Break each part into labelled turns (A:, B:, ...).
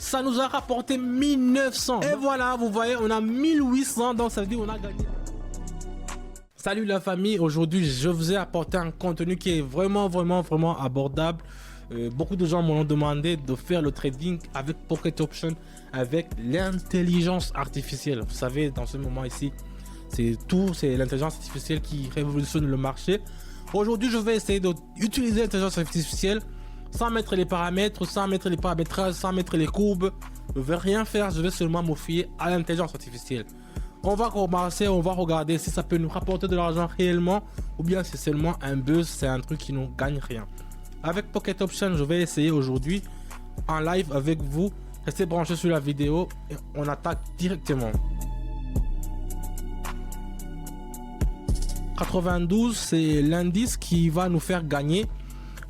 A: Ça nous a rapporté 1900. Et voilà, vous voyez, on a 1800. Donc ça veut dire qu'on a gagné. Salut la famille, aujourd'hui je vous ai apporté un contenu qui est vraiment abordable. Beaucoup de gens m'ont demandé de faire le trading avec Pocket Option, avec l'intelligence artificielle. Vous savez, dans ce moment ici, c'est l'intelligence artificielle qui révolutionne le marché. Aujourd'hui, je vais essayer d'utiliser l'intelligence artificielle sans mettre les paramètres, sans mettre les paramétrages, sans mettre les courbes. Je ne vais rien faire, je vais seulement me fier à l'intelligence artificielle. On va commencer, on va regarder si ça peut nous rapporter de l'argent réellement ou bien c'est seulement un buzz, c'est un truc qui ne gagne rien. Avec Pocket Option, je vais essayer aujourd'hui en live avec vous. Restez branchés sur la vidéo et on attaque directement. 92, c'est l'indice qui va nous faire gagner.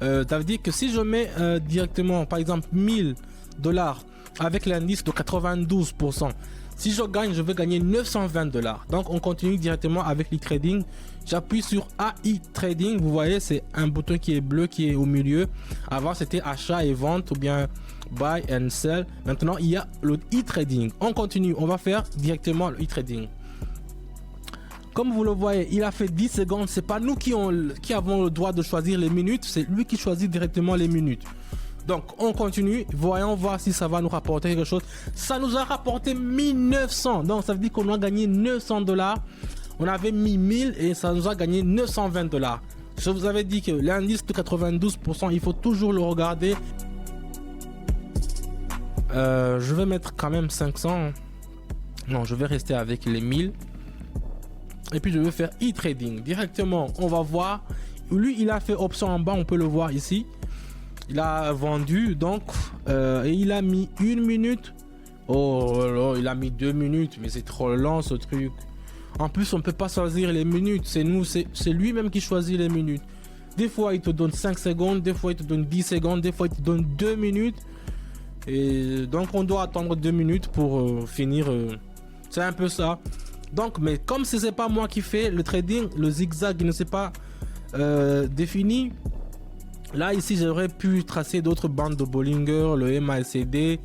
A: Ça veut dire que si je mets directement, par exemple, 1000 $, avec l'indice de 92%, si je gagne, je vais gagner 920 $. Donc, on continue directement avec l'e-trading. J'appuie sur AI Trading. Vous voyez, c'est un bouton qui est bleu, qui est au milieu. Avant, c'était achat et vente ou bien buy and sell. Maintenant, il y a le e-trading. On continue. On va faire directement le e-trading. Comme vous le voyez, il a fait 10 secondes. C'est pas nous qui avons le droit de choisir les minutes. C'est lui qui choisit directement les minutes. Donc, on continue. Voyons voir si ça va nous rapporter quelque chose. Ça nous a rapporté 1900. Donc, ça veut dire qu'on a gagné 900 $. On avait mis 1000 et ça nous a gagné 920 $. Je vous avais dit que l'indice de 92%, il faut toujours le regarder. Je vais mettre quand même 500. Non, je vais rester avec les 1000. Et puis, je vais faire e-trading. Directement, on va voir. Lui, il a fait option en bas. On peut le voir ici. Il a vendu donc et il a mis 1 minute. Oh là, il a mis 2 minutes, mais c'est trop lent ce truc. En plus, on peut pas choisir les minutes. C'est nous, c'est lui-même qui choisit les minutes. Des fois, il te donne 5 secondes, des fois, il te donne 10 secondes, des fois, il te donne 2 minutes. Et donc, on doit attendre 2 minutes pour finir. C'est un peu ça. Donc, mais comme ce n'est pas moi qui fais le trading, le zigzag, il ne s'est pas défini. Là, ici, j'aurais pu tracer d'autres bandes de Bollinger, le MACD,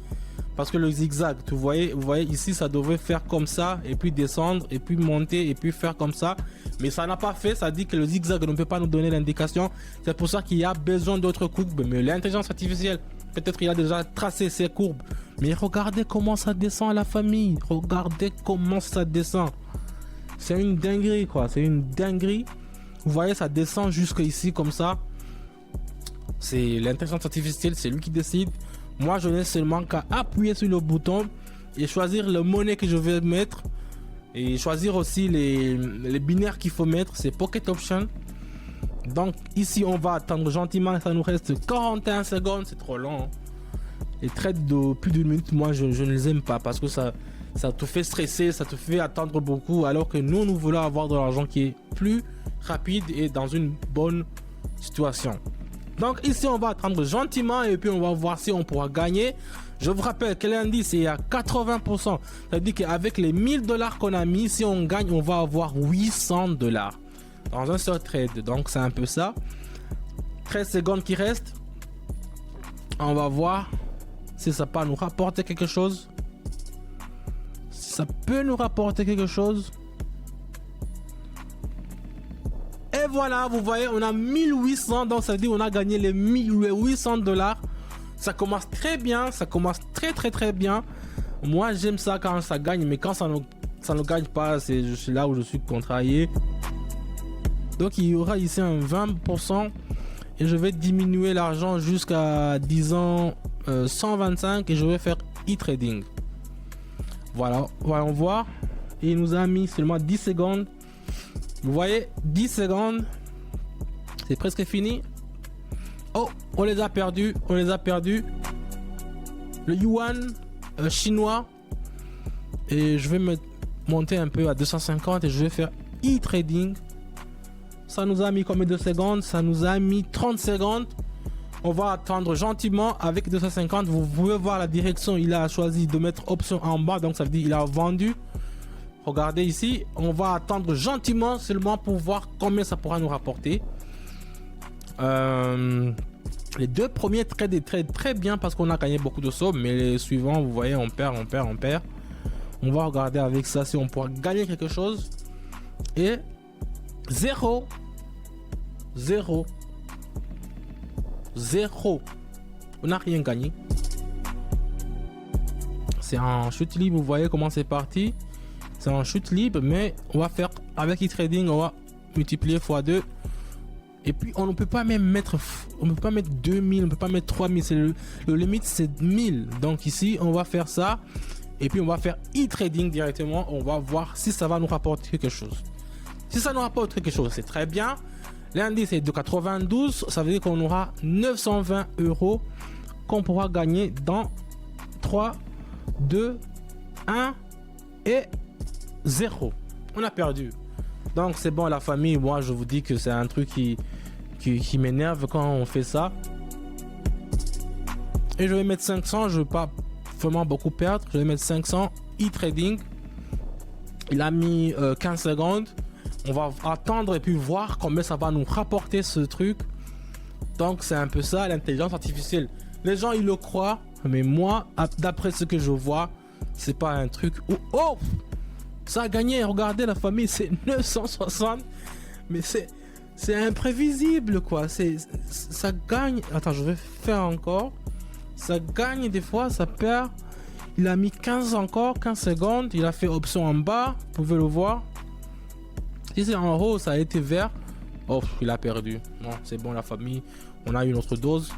A: parce que le zigzag, vous voyez ici, ça devait faire comme ça, et puis descendre, et puis monter, et puis faire comme ça. Mais ça n'a pas fait, ça dit que le zigzag ne peut pas nous donner l'indication. C'est pour ça qu'il y a besoin d'autres courbes. Mais l'intelligence artificielle, peut-être il a déjà tracé ces courbes. Mais regardez comment ça descend, la famille. Regardez comment ça descend. C'est une dinguerie, quoi. C'est une dinguerie. Vous voyez, ça descend jusque ici, comme ça. C'est l'intelligence artificielle, c'est lui qui décide. Moi, je n'ai seulement qu'à appuyer sur le bouton et choisir le monnaie que je vais mettre. Et choisir aussi les binaires qu'il faut mettre. C'est Pocket Option. Donc ici, on va attendre gentiment. Ça nous reste 41 secondes. C'est trop long. Les trades de plus d'une minute, moi, je ne les aime pas. Parce que ça te fait stresser. Ça te fait attendre beaucoup. Alors que nous voulons avoir de l'argent qui est plus rapide et dans une bonne situation. Donc ici, on va attendre gentiment et puis on va voir si on pourra gagner. Je vous rappelle que l'indice est à 80%. Ça veut dire qu'avec les 1000 $ qu'on a mis, si on gagne, on va avoir 800 $ dans un seul trade. Donc c'est un peu ça. 13 secondes qui restent. On va voir si ça peut nous rapporter quelque chose. Si ça peut nous rapporter quelque chose. Et voilà, vous voyez, on a 1800, donc ça veut dire qu'on a gagné les 1800 $. Ça commence très bien, ça commence très bien. Moi, j'aime ça quand ça gagne, mais quand ça ne gagne pas, c'est là où je suis contrarié. Donc, il y aura ici un 20% et je vais diminuer l'argent jusqu'à, disons, 125 et je vais faire e-trading. Voilà, voyons voir. Et il nous a mis seulement 10 secondes. Vous voyez, 10 secondes, c'est presque fini. Oh, on les a perdus, Le yuan chinois. Et je vais me monter un peu à 250 et je vais faire e-trading. Ça nous a mis combien de secondes? Ça nous a mis 30 secondes. On va attendre gentiment avec 250. Vous pouvez voir la direction. Il a choisi de mettre option en bas, donc ça veut dire qu'il a vendu. Regardez ici, on va attendre gentiment seulement pour voir combien ça pourra nous rapporter. Les 2 premiers trades très bien parce qu'on a gagné beaucoup de sommes, mais les suivants, vous voyez, on perd. On va regarder avec ça si on pourra gagner quelque chose. Et 0. On n'a rien gagné. C'est en chute libre, vous voyez comment c'est parti. C'est en chute libre, mais on va faire avec e-trading, on va multiplier x2. Et puis on ne peut pas même mettre, 2000, on ne peut pas mettre 3000, c'est le limite c'est 1000. Donc ici on va faire ça et puis on va faire e-trading directement, on va voir si ça va nous rapporter quelque chose. Si ça nous rapporte quelque chose, c'est très bien. L'indice est de 92, ça veut dire qu'on aura 920 € qu'on pourra gagner dans 3, 2, 1 et 0. On a perdu. Donc c'est bon la famille, moi je vous dis que c'est un truc qui m'énerve quand on fait ça. Et je vais mettre 500, je ne veux pas vraiment beaucoup perdre. Je vais mettre 500 e-trading. Il a mis 15 secondes. On va attendre et puis voir combien ça va nous rapporter ce truc. Donc c'est un peu ça l'intelligence artificielle. Les gens ils le croient, mais moi d'après ce que je vois, c'est pas un truc où oh ça a gagné, regardez la famille, c'est 960. Mais c'est imprévisible quoi. Ça gagne. Attends, je vais faire encore. Ça gagne des fois, ça perd. Il a mis 15 secondes. Il a fait option en bas, vous pouvez le voir. Si c'est en haut, ça a été vert. Oh, il a perdu. Non, c'est bon la famille. On a une autre dose.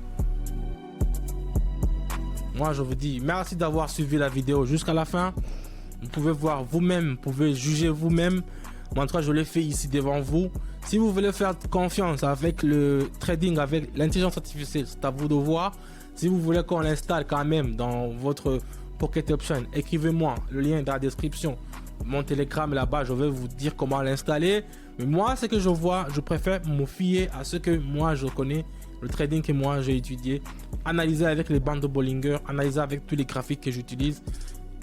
A: Moi, je vous dis merci d'avoir suivi la vidéo jusqu'à la fin. Vous pouvez voir vous-même, vous pouvez juger vous-même. En tout cas, je l'ai fait ici devant vous. Si vous voulez faire confiance avec le trading, avec l'intelligence artificielle, c'est à vous de voir. Si vous voulez qu'on l'installe quand même dans votre Pocket Option, écrivez-moi, le lien est dans la description. Mon Telegram là-bas, je vais vous dire comment l'installer. Mais moi, ce que je vois, je préfère me fier à ce que moi je connais, le trading que moi j'ai étudié, analyser avec les bandes de Bollinger, analyser avec tous les graphiques que j'utilise,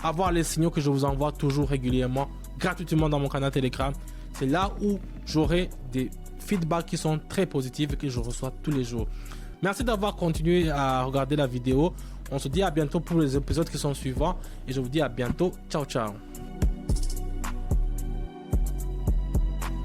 A: avoir les signaux que je vous envoie toujours régulièrement, gratuitement dans mon canal Telegram. C'est là où j'aurai des feedbacks qui sont très positifs et que je reçois tous les jours. Merci d'avoir continué à regarder la vidéo. On se dit à bientôt pour les épisodes qui sont suivants et je vous dis à bientôt. Ciao, ciao.